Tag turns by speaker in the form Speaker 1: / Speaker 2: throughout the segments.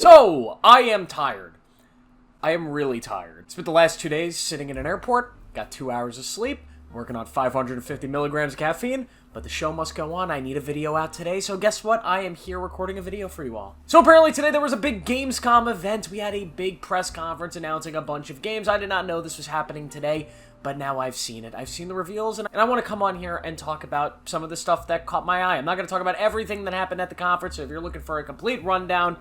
Speaker 1: So, I am tired. I am really tired. Spent the last 2 days sitting in an airport, got 2 hours of sleep, working on 550 milligrams of caffeine, but the show must go on. I need a video out today, so guess what? I am here recording a video for you all. So apparently today there was a big Gamescom event. We had a big press conference announcing a bunch of games. I did not know this was happening today, but now I've seen it. I've seen the reveals, and I want to come on here and talk about some of the stuff that caught my eye. I'm not going to talk about everything that happened at the conference, so if you're looking for a complete rundown,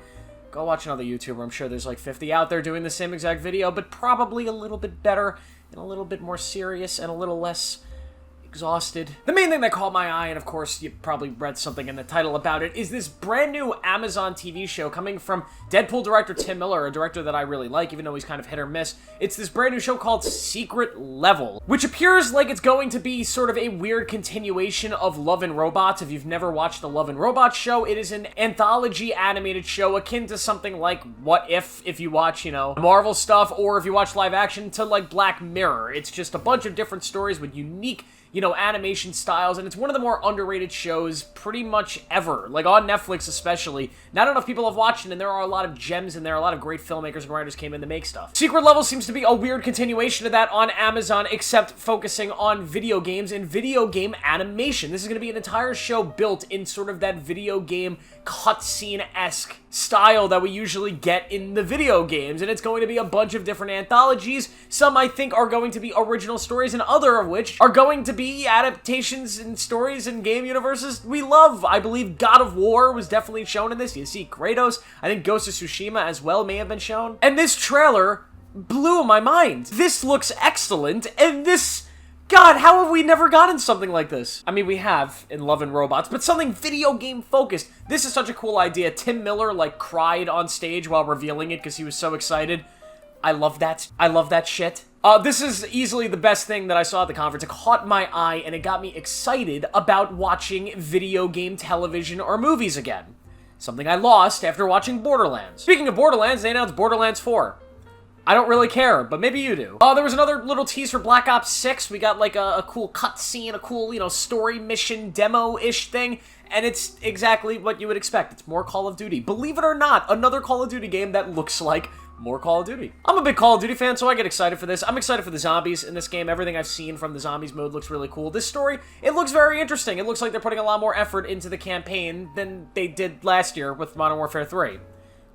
Speaker 1: go watch another YouTuber. I'm sure there's like 50 out there doing the same exact video, but probably a little bit better and a little bit more serious and a little less exhausted. The main thing that caught my eye, and of course you probably read something in the title about it, is this brand new Amazon TV show coming from Deadpool director Tim Miller, a director that I really like, even though he's kind of hit or miss. It's this brand new show called Secret Level, which appears like it's going to be sort of a weird continuation of Love and Robots. If you've never watched the Love and Robots show, it is an anthology animated show akin to something like What If you watch, Marvel stuff, or if you watch live action, to like Black Mirror. It's just a bunch of different stories with unique animation styles, and it's one of the more underrated shows pretty much ever, like on Netflix especially. Not enough people have watched it, and there are a lot of gems in there, a lot of great filmmakers and writers came in to make stuff. Secret Level seems to be a weird continuation of that on Amazon, except focusing on video games and video game animation. This is going to be an entire show built in sort of that video game cutscene-esque style that we usually get in the video games, and it's going to be a bunch of different anthologies. Some I think are going to be original stories, and other of which are going to be adaptations and stories and game universes we love. I believe God of War was definitely shown in this. You see Kratos. I think Ghost of Tsushima as well may have been shown. And this trailer blew my mind. This looks excellent, and this... God, how have we never gotten something like this? I mean, we have in Love and Robots, but something video game focused. This is such a cool idea. Tim Miller, cried on stage while revealing it because he was so excited. I love that. I love that shit. This is easily the best thing that I saw at the conference. It caught my eye, and it got me excited about watching video game television or movies again. Something I lost after watching Borderlands. Speaking of Borderlands, they announced Borderlands 4. I don't really care, but maybe you do. There was another little tease for Black Ops 6. We got a cool cutscene, a cool, story mission demo-ish thing, and it's exactly what you would expect. It's more Call of Duty. Believe it or not, another Call of Duty game that looks like more Call of Duty. I'm a big Call of Duty fan, so I get excited for this. I'm excited for the zombies in this game. Everything I've seen from the zombies mode looks really cool. This story, it looks very interesting. It looks like they're putting a lot more effort into the campaign than they did last year with Modern Warfare 3.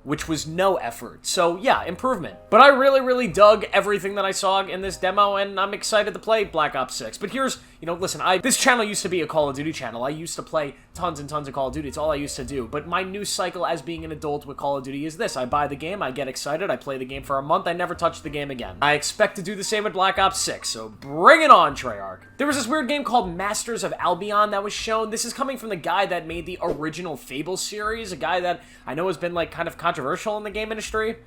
Speaker 1: Which was no effort. So yeah, improvement. But I really dug everything that I saw in this demo, and I'm excited to play Black Ops 6. But here's, listen, this channel used to be a Call of Duty channel. I used to play tons and tons of Call of Duty. It's all I used to do. But my news cycle as being an adult with Call of Duty is this. I buy the game, I get excited, I play the game for a month, I never touch the game again. I expect to do the same with Black Ops 6, so bring it on, Treyarch. There was this weird game called Masters of Albion that was shown. This is coming from the guy that made the original Fable series, a guy that I know has been, kind of controversial in the game industry.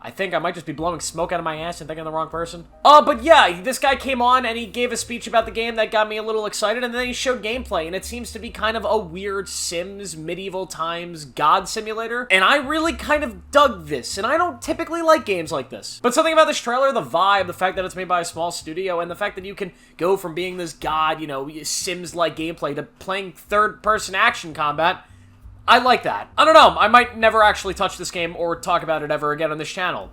Speaker 1: I think I might just be blowing smoke out of my ass and thinking of the wrong person. But yeah, this guy came on and he gave a speech about the game that got me a little excited, and then he showed gameplay, and it seems to be kind of a weird Sims, medieval times, god simulator, and I really kind of dug this, and I don't typically like games like this. But something about this trailer, the vibe, the fact that it's made by a small studio, and the fact that you can go from being this god, Sims-like gameplay to playing third-person action combat, I like that. I don't know, I might never actually touch this game or talk about it ever again on this channel,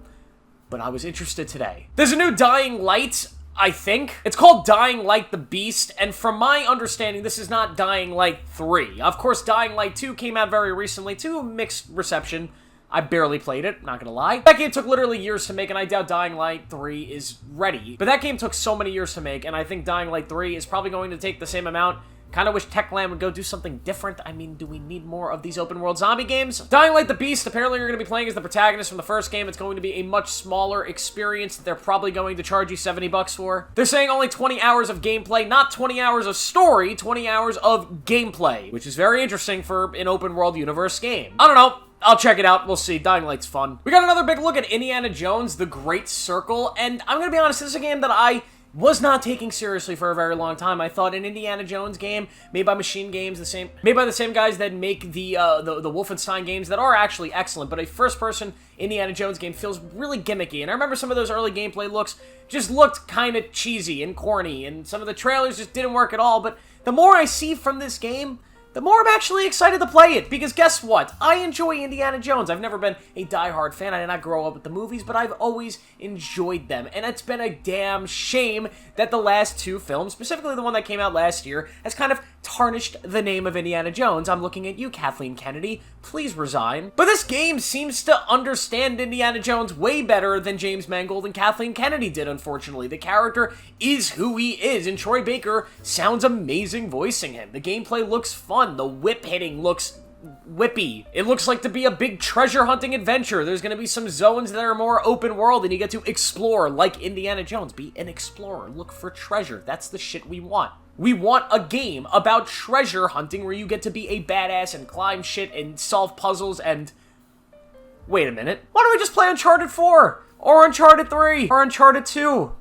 Speaker 1: but I was interested today. There's a new Dying Light, I think. It's called Dying Light the Beast, and from my understanding, this is not Dying Light 3. Of course, Dying Light 2 came out very recently, to mixed reception. I barely played it, not gonna lie. That game took literally years to make, and I doubt Dying Light 3 is ready. But that game took so many years to make, and I think Dying Light 3 is probably going to take the same amount. Kind of wish Techland would go do something different. I mean, do we need more of these open-world zombie games? Dying Light the Beast, apparently you're going to be playing as the protagonist from the first game. It's going to be a much smaller experience that they're probably going to charge you $70 for. They're saying only 20 hours of gameplay, not 20 hours of story, 20 hours of gameplay, which is very interesting for an open-world universe game. I don't know. I'll check it out. We'll see. Dying Light's fun. We got another big look at Indiana Jones, The Great Circle, and I'm going to be honest, this is a game that I was not taking seriously for a very long time. I thought an Indiana Jones game made by Machine Games, made by the same guys that make the Wolfenstein games that are actually excellent, but a first-person Indiana Jones game feels really gimmicky. And I remember some of those early gameplay looks just looked kind of cheesy and corny, and some of the trailers just didn't work at all. But the more I see from this game, the more I'm actually excited to play it, because guess what? I enjoy Indiana Jones. I've never been a diehard fan. I did not grow up with the movies, but I've always enjoyed them, and it's been a damn shame that the last two films, specifically the one that came out last year, has kind of tarnished the name of Indiana Jones. I'm looking at you, Kathleen Kennedy. Please resign. But this game seems to understand Indiana Jones way better than James Mangold and Kathleen Kennedy did, unfortunately. The character is who he is, and Troy Baker sounds amazing voicing him. The gameplay looks fun. The whip hitting looks whippy. It looks like to be a big treasure hunting adventure. There's going to be some zones that are more open world and you get to explore like Indiana Jones. Be an explorer. Look for treasure. That's the shit we want. We want a game about treasure hunting where you get to be a badass and climb shit and solve puzzles and... Wait a minute. Why don't we just play Uncharted 4? Or Uncharted 3? Or Uncharted 2?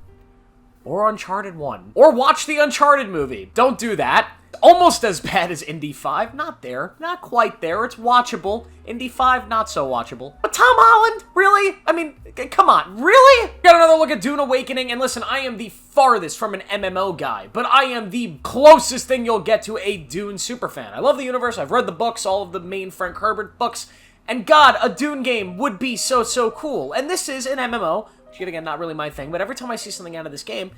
Speaker 1: Or Uncharted 1? Or watch the Uncharted movie. Don't do that. Almost as bad as Indy 5. Not there. Not quite there. It's watchable. Indy 5, not so watchable. But Tom Holland? Really? I mean, come on. Really? Got another look at Dune Awakening, and listen, I am the farthest from an MMO guy, but I am the closest thing you'll get to a Dune superfan. I love the universe. I've read the books, all of the main Frank Herbert books, and God, a Dune game would be so, so cool. And this is an MMO, which, yet again, not really my thing, but every time I see something out of this game,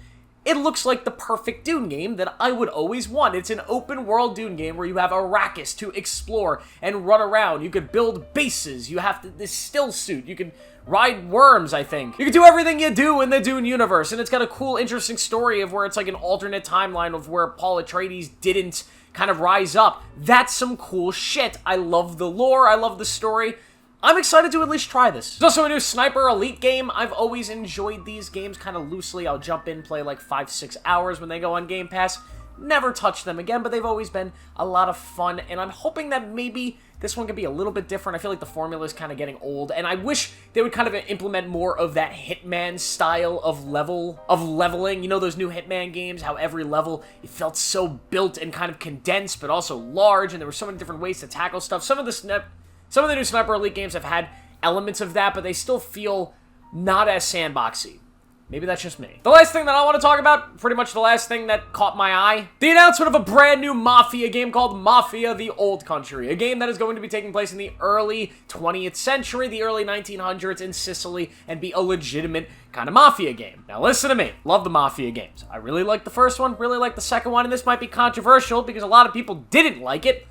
Speaker 1: it looks like the perfect Dune game that I would always want. It's an open-world Dune game where you have Arrakis to explore and run around. You could build bases. You have this still suit. You can ride worms, I think. You can do everything you do in the Dune universe, and it's got a cool, interesting story of where it's like an alternate timeline of where Paul Atreides didn't kind of rise up. That's some cool shit. I love the lore. I love the story. I'm excited to at least try this. There's also a new Sniper Elite game. I've always enjoyed these games kind of loosely. I'll jump in, play like 5-6 hours when they go on Game Pass. Never touch them again, but they've always been a lot of fun, and I'm hoping that maybe this one could be a little bit different. I feel like the formula is kind of getting old, and I wish they would kind of implement more of that Hitman style of leveling. You know those new Hitman games, how every level, it felt so built and kind of condensed, but also large, and there were so many different ways to tackle stuff. Some of the new Sniper Elite games have had elements of that, but they still feel not as sandboxy. Maybe that's just me. The last thing that I want to talk about, pretty much the last thing that caught my eye, the announcement of a brand new Mafia game called Mafia: The Old Country, a game that is going to be taking place in the early 20th century, the early 1900s in Sicily, and be a legitimate kind of Mafia game. Now listen to me, love the Mafia games. I really like the first one, really like the second one, and this might be controversial because a lot of people didn't like it,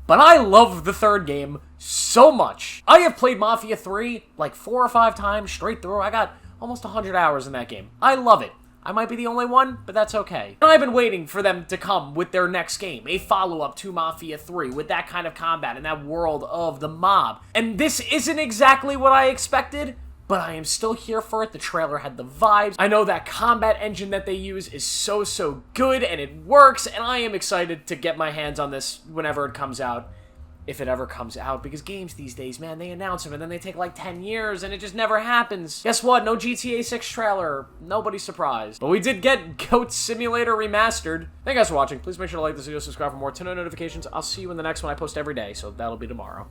Speaker 1: but I love the third game so much. I have played Mafia 3 like 4 or 5 times straight through. I got almost 100 hours in that game. I love it. I might be the only one, but that's okay. And I've been waiting for them to come with their next game, a follow-up to Mafia 3, with that kind of combat and that world of the mob. And this isn't exactly what I expected, but I am still here for it. The trailer had the vibes. I know that combat engine that they use is so, so good, and it works, and I am excited to get my hands on this whenever it comes out. If it ever comes out, because games these days, man, they announce them and then they take like 10 years and it just never happens. Guess what? No GTA 6 trailer. Nobody's surprised. But we did get Goat Simulator Remastered. Thank you guys for watching. Please make sure to like this video, subscribe for more, turn on notifications. I'll see you in the next one. I post every day, so that'll be tomorrow.